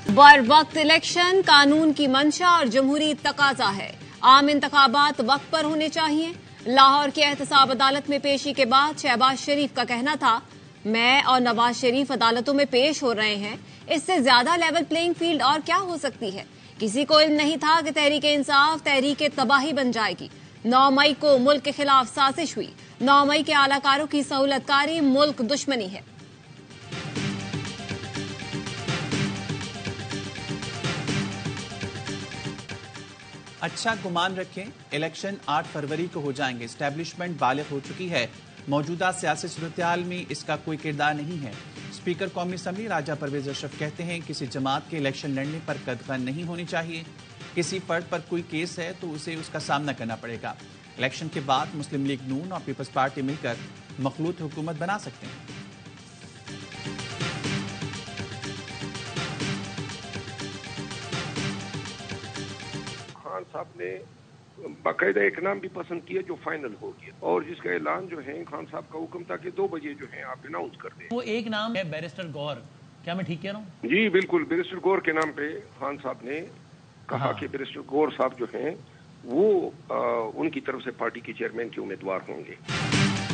बर वक्त इलेक्शन कानून की मंशा और जमहूरी तकाजा है। आम इंतखाबात वक्त पर होने चाहिए। लाहौर की एहतसाब अदालत में पेशी के बाद शहबाज शरीफ का कहना था, मैं और नवाज शरीफ अदालतों में पेश हो रहे हैं, इससे ज्यादा लेवल प्लेइंग फील्ड और क्या हो सकती है। किसी को इल्म नहीं था कि तहरीक इंसाफ तहरीक तबाही बन जाएगी। 9 मई को मुल्क के खिलाफ साजिश हुई। 9 मई के आलाकारों की सहूलतकारी मुल्क दुश्मनी है। अच्छा गुमान रखें, इलेक्शन 8 फरवरी को हो जाएंगे। एस्टैब्लिशमेंट बालिग हो चुकी है। मौजूदा सियासी सूरत-ए-हाल में इसका कोई किरदार नहीं है। स्पीकर कौमी असम्बली राजा परवेज अशरफ कहते हैं, किसी जमात के इलेक्शन लड़ने पर कदगन नहीं होनी चाहिए। किसी फर्द पर कोई केस है तो उसे उसका सामना करना पड़ेगा। इलेक्शन के बाद मुस्लिम लीग नून और पीपल्स पार्टी मिलकर मखलूत हुकूमत बना सकते हैं। खान साहब ने बाकायदा एक नाम भी पसंद किया जो फाइनल हो गया, और जिसका ऐलान जो है खान साहब का हुक्म था कि 2 बजे जो है आप अनाउंस कर दें। वो एक नाम है बैरिस्टर गौहर, क्या मैं ठीक कह रहा हूँ? जी बिल्कुल, बैरिस्टर गौहर के नाम पे खान साहब ने कहा कि बैरिस्टर गौहर साहब जो हैं वो उनकी तरफ से पार्टी के चेयरमैन के उम्मीदवार होंगे।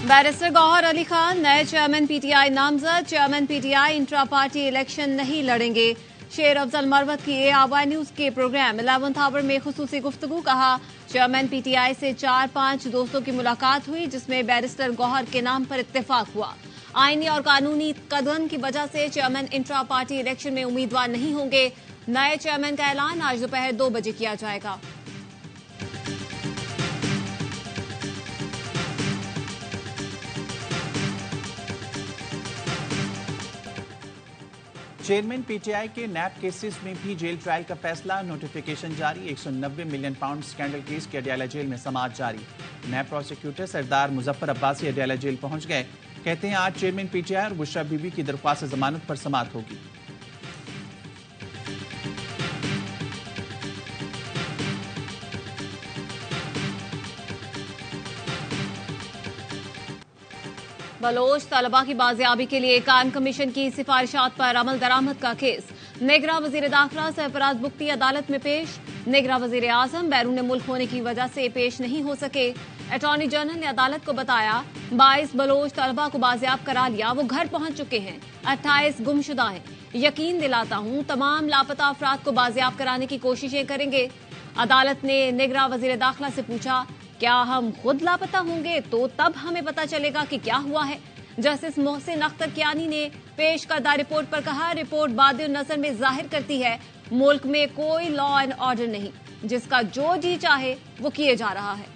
बैरिस्टर गौहर अली खान नए चेयरमैन पीटीआई नामजद। Chairman PTI intra party election नहीं लड़ेंगे। शेर अफजल मरवत की ARY न्यूज के प्रोग्राम 11th आवर में खुसूसी गुफ्तगू। कहा, चेयरमैन पीटीआई से 4-5 दोस्तों की मुलाकात हुई जिसमें बैरिस्टर गौहर के नाम पर इत्तेफाक हुआ। आईनी और कानूनी कदम की वजह से चेयरमैन इंट्रा पार्टी इलेक्शन में उम्मीदवार नहीं होंगे। नए चेयरमैन का ऐलान आज दोपहर 2 बजे किया जाएगा। चेयरमैन पीटीआई के नैब केसेस में भी जेल ट्रायल का फैसला। नोटिफिकेशन जारी। 190 मिलियन पाउंड स्कैंडल केस की अडयाला जेल में समाअत जारी। नैब प्रोसिक्यूटर सरदार मुजफ्फर अब्बासी अडयाला जेल पहुंच गए। कहते हैं आज चेयरमैन पीटीआई और बुशरा बीबी की दरख्वास्त जमानत पर समाअत होगी। बलोच तलबा की बाजियाबी के लिए कायम कमीशन की सिफारिशात पर अमल दरामद का केस। निगरां वजीर दाखिला सरफराज बुख्ती अदालत में पेश। निगरां वजीर आजम बैरून मुल्क होने की वजह से पेश नहीं हो सके। अटॉर्नी जनरल ने अदालत को बताया 22 बलोच तलबा को बाजियाब करा लिया, वो घर पहुंच चुके हैं। 28 गुमशुदा हैं। यकीन दिलाता हूं तमाम लापता अफराद को बाजियाब कराने की कोशिशें करेंगे। अदालत ने निगरां वजीर दाखिला से पूछा, क्या हम खुद लापता होंगे तो तब हमें पता चलेगा कि क्या हुआ है। जस्टिस मोहसिन अख्तर कियानी ने पेश करदा रिपोर्ट पर कहा, रिपोर्ट बादिल नजर में जाहिर करती है मुल्क में कोई लॉ एंड ऑर्डर नहीं, जिसका जो जी चाहे वो किए जा रहा है।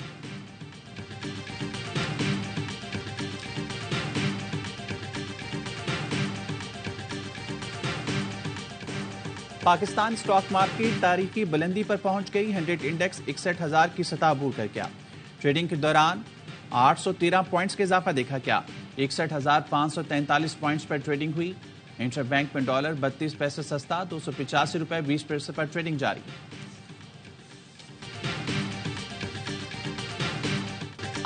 पाकिस्तान स्टॉक मार्केट तारीखी बुलंदी पर पहुंच गई। 100 इंडेक्स 61,000 की सतह अबूर कर गया। ट्रेडिंग के दौरान 813 पॉइंट्स का इजाफा देखा गया। 61,543 पॉइंट्स पर ट्रेडिंग हुई। इंटरबैंक में डॉलर 32 पैसे सस्ता 285 रुपए 20 पैसे पर ट्रेडिंग जारी।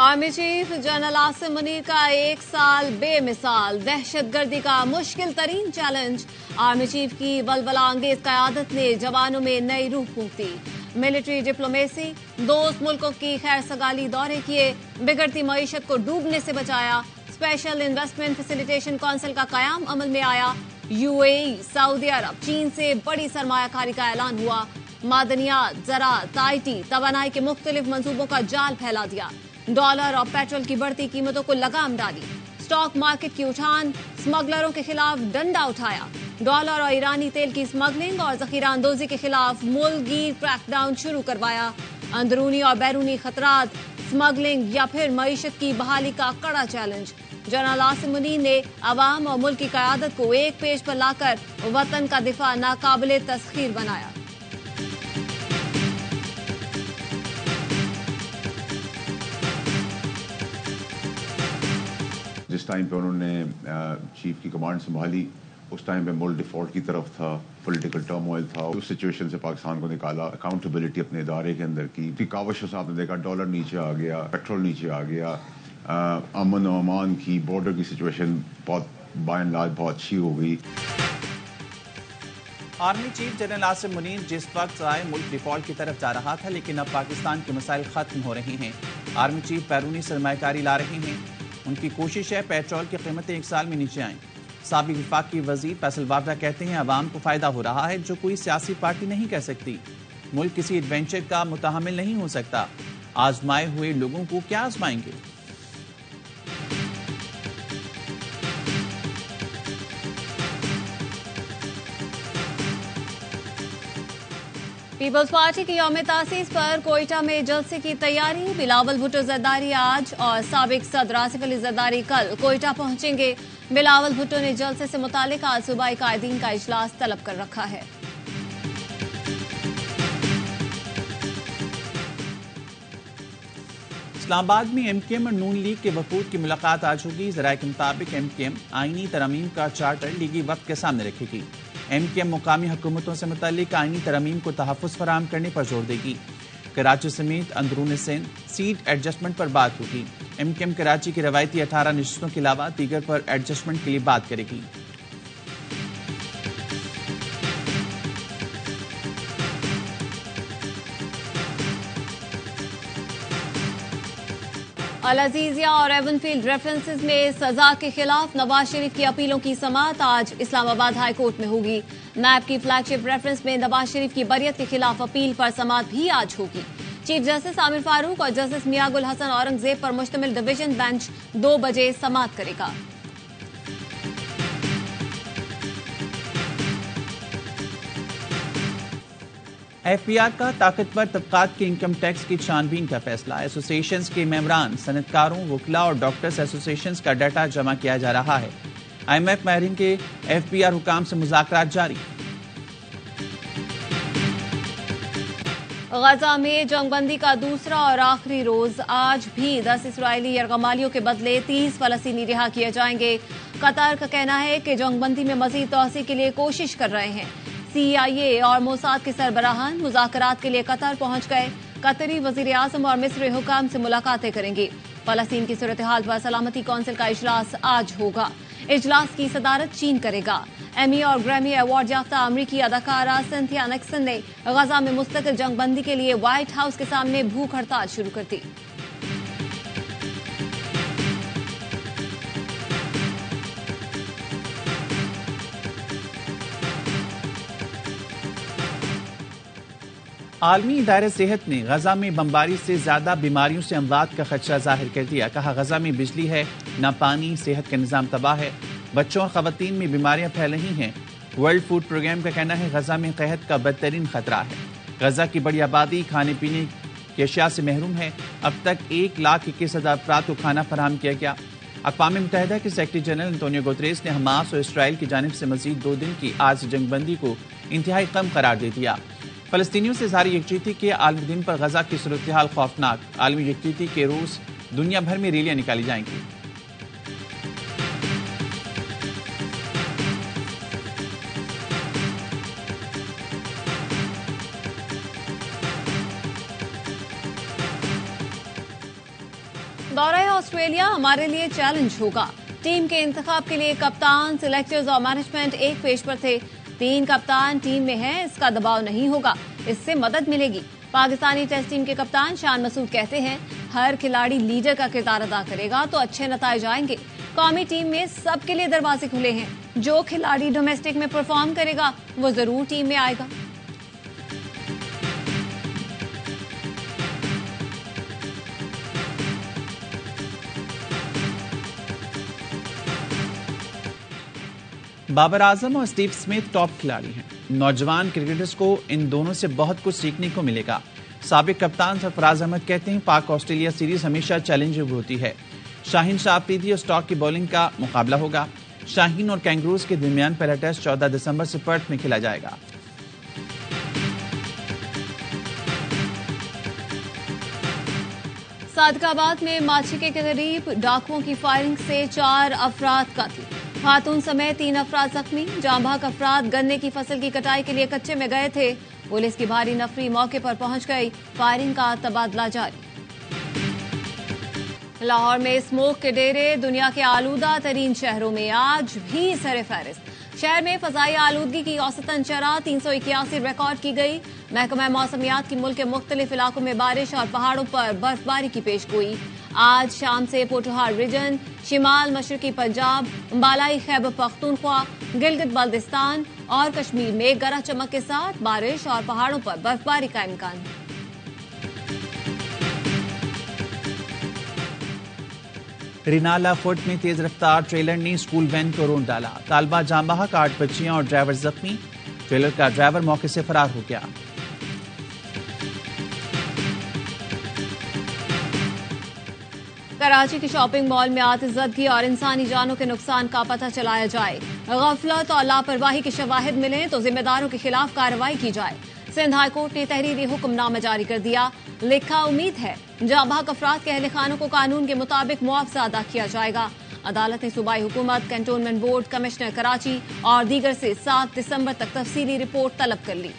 Army chief general Asim Munir का 1 साल बेमिसाल। दहशतगर्दी का मुश्किल तरीन चैलेंज। आर्मी चीफ की वलवला अंगेज क़यादत ने जवानों में नई रूह फूंक दी। मिलिट्री डिप्लोमेसी, दोस्त मुल्कों की खैर सगाली दौरे किए, बिगड़ती मईशत को डूबने से बचाया। स्पेशल इन्वेस्टमेंट फैसिलिटेशन काउंसिल का कयाम अमल में आया। UAE, सऊदी अरब, चीन से बड़ी सरमायाकारी का ऐलान हुआ। मादनियात, ज़राअत, IT, तवानाई के मुख्तलिफ मंसूबों का जाल फैला दिया। डॉलर और पेट्रोल की बढ़ती कीमतों को लगाम डाली। स्टॉक मार्केट की उठान, स्मगलरों के खिलाफ डंडा उठाया। डॉलर और ईरानी तेल की स्मगलिंग और जखीरा अंदोजी के खिलाफ मुल्की क्रैकडाउन शुरू करवाया। अंदरूनी और बैरूनी खतरात, स्मगलिंग या फिर मईशत की बहाली का कड़ा चैलेंज। जनरल आसिम मुनीर ने अवाम और मुल्क की क़यादत को एक पेज पर लाकर वतन का दिफा नाकाबिले तस्खीर बनाया। जिस टाइम पे उन्होंने चीफ की कमांड संभाली उस टाइम पे मुल्क डिफॉल्ट की तरफ था, पॉलिटिकल टर्मोइल था। उस सिचुएशन से पाकिस्तान को निकाला, अकाउंटेबिलिटी अपने इदारे के अंदर की कावशों से आपने देखा डॉलर नीचे आ गया, पेट्रोल नीचे आ गया, अमन और अमान की बॉर्डर की सिचुएशन बहुत बाय एंड लार्ज बहुत अच्छी हो गई। Army chief general Asim Munir जिस वक्त आए मुल्क डिफॉल्ट की तरफ जा रहा था, लेकिन अब पाकिस्तान के मसाइल खत्म हो रहे हैं। आर्मी चीफ बैरूनी सरमायाकारी ला रहे हैं। उनकी कोशिश है पेट्रोल की कीमतें 1 साल में नीचे आएं। साबिक वफाकी वजीर फैसल वावरा कहते हैं अवाम को फायदा हो रहा है जो कोई सियासी पार्टी नहीं कह सकती। मुल्क किसी एडवेंचर का मुतहमिल नहीं हो सकता। आजमाए हुए लोगों को क्या आजमाएंगे। पीपल्स पार्टी की यौम तासीस पर कोयटा में जलसे की तैयारी। बिलावल भुट्टो जरदारी आज और साबिक सदर आसिफ अली जरदारी कल कोयटा पहुंचेंगे। बिलावल भुट्टो ने जलसे से मुतालिक आज सूबाई कायदीन का इजलास तलब कर रखा है। इस्लामाबाद में एमकेएम और नून लीग के वफूद की मुलाकात आज होगी। जराये के मुताबिक एमकेएम आईनी तरमीम का चार्टर लीगी वक्त के सामने रखेगी। एमकेएम मुकामी हुकूमतों से मुतालिक आईनी तरमीम को तहफ़्फ़ुज़ फराहम करने पर जोर देगी। कराची समेत अंदरून सिंध सीट एडजस्टमेंट पर बात होगी। एमकेएम कराची की रवायती 18 नशिस्तों के अलावा दीगर पर एडजस्टमेंट के लिए बात करेगी। अल अजीजिया और एवनफील्ड रेफरेंसेस में सजा के खिलाफ नवाज शरीफ की अपीलों की समाअत आज इस्लामाबाद हाई कोर्ट में होगी। नैब की फ्लैगशिप रेफरेंस में नवाज शरीफ की बरियत के खिलाफ अपील पर समाअत भी आज होगी। चीफ जस्टिस आमिर फारूक और जस्टिस मियागुल हसन औरंगजेब पर मुश्तमिल डिवीजन बेंच 2 बजे समाअत करेगा। एफबीआर का ताकतवर तबकात के इनकम टैक्स की छानबीन का फैसला। एसोसिएशंस के मेंबरान, सनतकारों, वकला और डॉक्टर्स एसोसिएशंस का डाटा जमा किया जा रहा है। IMF माहिरीन के एफबीआर हुकाम से मुज़ाकरात जारी। गजा में जंगबंदी का दूसरा और आखिरी रोज आज भी 10 इसराइली यरगमालियों के बदले 30 फलस्तीनी रिहा किए जाएंगे। कतर का कहना है कि जंगबंदी में मजीद तोसी के लिए कोशिश कर रहे हैं। CIA और मोसाद के सरबराहान मुज़ाकरात के लिए कतर पहुंच गए। कतरी वजीर आजम और मिस्री हुकाम से मुलाकातें करेंगे। फलस्तीन की सूरत हाल पर सलामती कौंसिल का इजलास आज होगा। इजलास की सदारत चीन करेगा। एमी और ग्रैमी अवार्ड याफ्ता अमरीकी अदाकारा सिंथिया निक्सन ने गजा में मुस्तकिल जंगबंदी के लिए व्हाइट हाउस के सामने भूख हड़ताल शुरू कर दी। आलमी इदारे सेहत ने गजा में बमबारी से ज्यादा बीमारियों से अमवात का खदशा जाहिर कर दिया। कहा गजा में बिजली है न पानी, सेहत का निज़ाम तबाह है, बच्चों और खवातीन में बीमारियां फैल रही हैं। वर्ल्ड फूड प्रोग्राम का कहना है गजा में कहत का बदतरीन खतरा है। गजा की बड़ी आबादी खाने पीने की अशिया से महरूम है। अब तक 1,21,000 अफराद को खाना फराहम किया गया। अक़वाम मुत्तहिदा के सेक्रेटरी जनरल एंटोनियो गुतरेस ने हमास और इसराइल की जानिब से मजीद 2 दिन की आज जंगबंदी को इंतहाई कम करार दे दिया। फलस्तीनियों से जारी यकजहती के आलमी दिन पर गजा की सूरत हाल खौफनाक। आलमी यकजहती के रोज दुनिया भर में रैलियां निकाली जाएंगी। दौरा ऑस्ट्रेलिया हमारे लिए चैलेंज होगा। टीम के इंतखाब के लिए कप्तान, सिलेक्टर्स और मैनेजमेंट एक पेज पर थे। 3 कप्तान टीम में हैं, इसका दबाव नहीं होगा, इससे मदद मिलेगी। पाकिस्तानी टेस्ट टीम के कप्तान शान मसूद कहते हैं हर खिलाड़ी लीडर का किरदार अदा करेगा तो अच्छे नतीजे आएंगे। कौमी टीम में सबके लिए दरवाजे खुले हैं। जो खिलाड़ी डोमेस्टिक में परफॉर्म करेगा वो जरूर टीम में आएगा। बाबर आजम और स्टीव स्मिथ टॉप खिलाड़ी हैं। नौजवान क्रिकेटर्स को इन दोनों से बहुत कुछ सीखने को मिलेगा। साबिक कप्तान सरफराज अहमद कहते हैं पाक ऑस्ट्रेलिया सीरीज हमेशा चैलेंजिंग होती है। शाहीन शाह अफरीदी और स्टॉक की बॉलिंग का मुकाबला होगा। शाहीन और कैंगरूज के दरमियान पहला टेस्ट 14 दिसंबर से पर्थ में खेला जाएगा। सादकाबाद में माछी के करीब डाकुओं की फायरिंग से 4 अफराद कत्ल, खातून समेत 3 अफराद जख्मी। जांबाक अफराद गन्ने की फसल की कटाई के लिए कच्चे में गए थे। पुलिस की भारी नफरी मौके पर पहुंच गई। फायरिंग का तबादला जारी। लाहौर में स्मोक के डेरे दुनिया के आलूदा तरीन शहरों में आज भी सरे फहरिस्त। शहर में फजाई आलूदगी की औसतन शरह 381 रिकॉर्ड की गई। महकमा मौसमियात की मुल्क के मुख्तलिफ इलाकों में बारिश और पहाड़ों पर बर्फबारी की पेशगोई। आज शाम से पोठोहार रीजन, शिमाल मशरकी पंजाब, बालाई खैबर पख्तूनख्वा, गिलगित बल्दिस्तान और कश्मीर में गरज चमक के साथ बारिश और पहाड़ों पर बर्फबारी का इम्कान है। रिनाला फुट में तेज रफ्तार ट्रेलर ने स्कूल वैन को रोन डाला। तालबा जाम बहक, 8 बच्चियां और ड्राइवर जख्मी। ट्रेलर का ड्राइवर मौके से फरार हो गया। कराची की शॉपिंग मॉल में आतिशज़दगी और इंसानी जानों के नुकसान का पता चलाया जाए। गफलत और लापरवाही के शवाहिद मिले तो जिम्मेदारों के खिलाफ कार्रवाई की जाए। सिंध हाईकोर्ट ने तहरीरी हुक्मनामा जारी कर दिया। लिखा, उम्मीद है जाबाक अफराद के अहले खानों को कानून के मुताबिक मुआवजा अदा किया जाएगा। अदालत ने सूबाई हुकूमत, कैंटोनमेंट बोर्ड, कमिश्नर कराची और दीगर से 7 दिसंबर तक तफसीली रिपोर्ट तलब कर ली।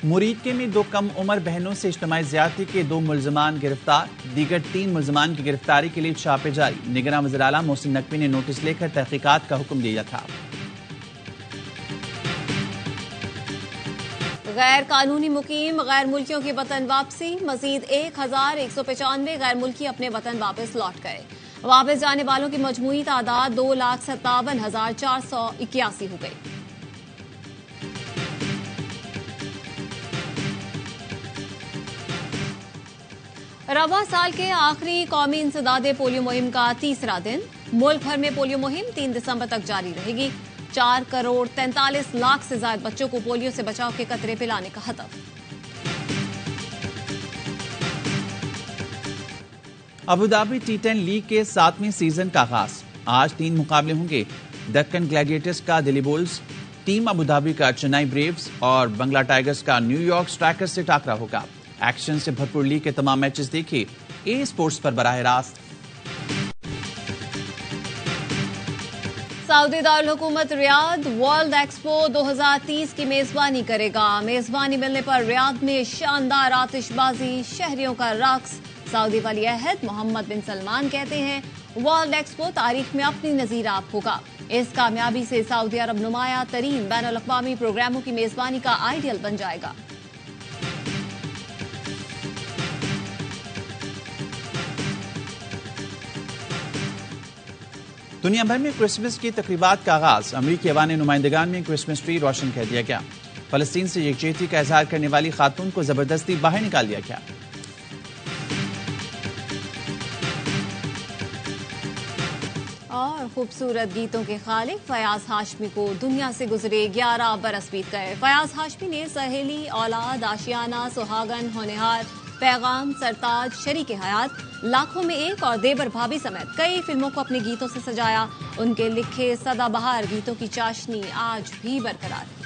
मुरीदके में 2 कम उम्र बहनों से इज्तिमाई ज़्यादती के 2 मुल्ज़मान गिरफ्तार। दीगर 3 मुल्ज़मान की गिरफ्तारी के लिए छापे जारी। निगरान वज़ीर आला मोहसिन नकवी ने नोटिस लेकर तहकीकात का हुक्म दिया था। गैर कानूनी मुकीम गैर मुल्कियों की वतन वापसी। मजीद 1195 गैर मुल्की अपने वतन वापस लौट गए। वापस जाने वालों की मजमूई तादाद 2,57,481 हो गई। रवा साल के आखिरी कौमी इंसदादे पोलियो मुहिम का तीसरा दिन। मुल्क भर में पोलियो मुहिम 3 दिसंबर तक जारी रहेगी। 4 करोड़ 43 लाख से ज्यादा बच्चों को पोलियो से बचाव के कतरे पिलाने का हदफ। अबुधाबी T10 लीग के 7वें सीजन का आगाज। आज 3 मुकाबले होंगे। दक्कन ग्लैडिएटर्स का दिल्ली बुल्स, टीम अबुधाबी का चेन्नई ब्रेव्स और बंगला टाइगर्स का न्यूयॉर्क स्ट्राइकर्स से टाकरा होगा। एक्शन से भरपूर लीग के तमाम मैचेस देखिए ए स्पोर्ट्स पर बराह रास्त। सऊदी दारुल हुकूमत रियाद वर्ल्ड एक्सपो 2030 की मेजबानी करेगा। मेजबानी मिलने पर रियाद में शानदार आतिशबाजी, शहरियों का रक्स। सऊदी वली अहद मोहम्मद बिन सलमान कहते हैं वर्ल्ड एक्सपो तारीख में अपनी नजीर आप होगा। इस कामयाबी से सऊदी अरब नुमाया तरीन बैनुल अक़वामी प्रोग्रामों की मेजबानी का आइडियल बन जाएगा। दुनिया भर में क्रिसमस की तकरीबात का आगाज। अमरीकी अवानी नुमाइंदगान में क्रिसमस ट्री रोशन कर दिया गया। फलस्तीन से यकजहती का इजहार करने वाली खातून को जबरदस्ती बाहर निकाल दिया गया। और खूबसूरत गीतों के खालिक फयाज हाशमी को दुनिया से गुजरे 11 बरस बीत गए। फयाज हाशमी ने सहेली, औलाद, आशियाना, सुहागन, होनेहार, पैगाम, सरताज, शरीके हयात, लाखों में एक और देवर भाभी समेत कई फिल्मों को अपने गीतों से सजाया। उनके लिखे सदाबहार गीतों की चाशनी आज भी बरकरार है।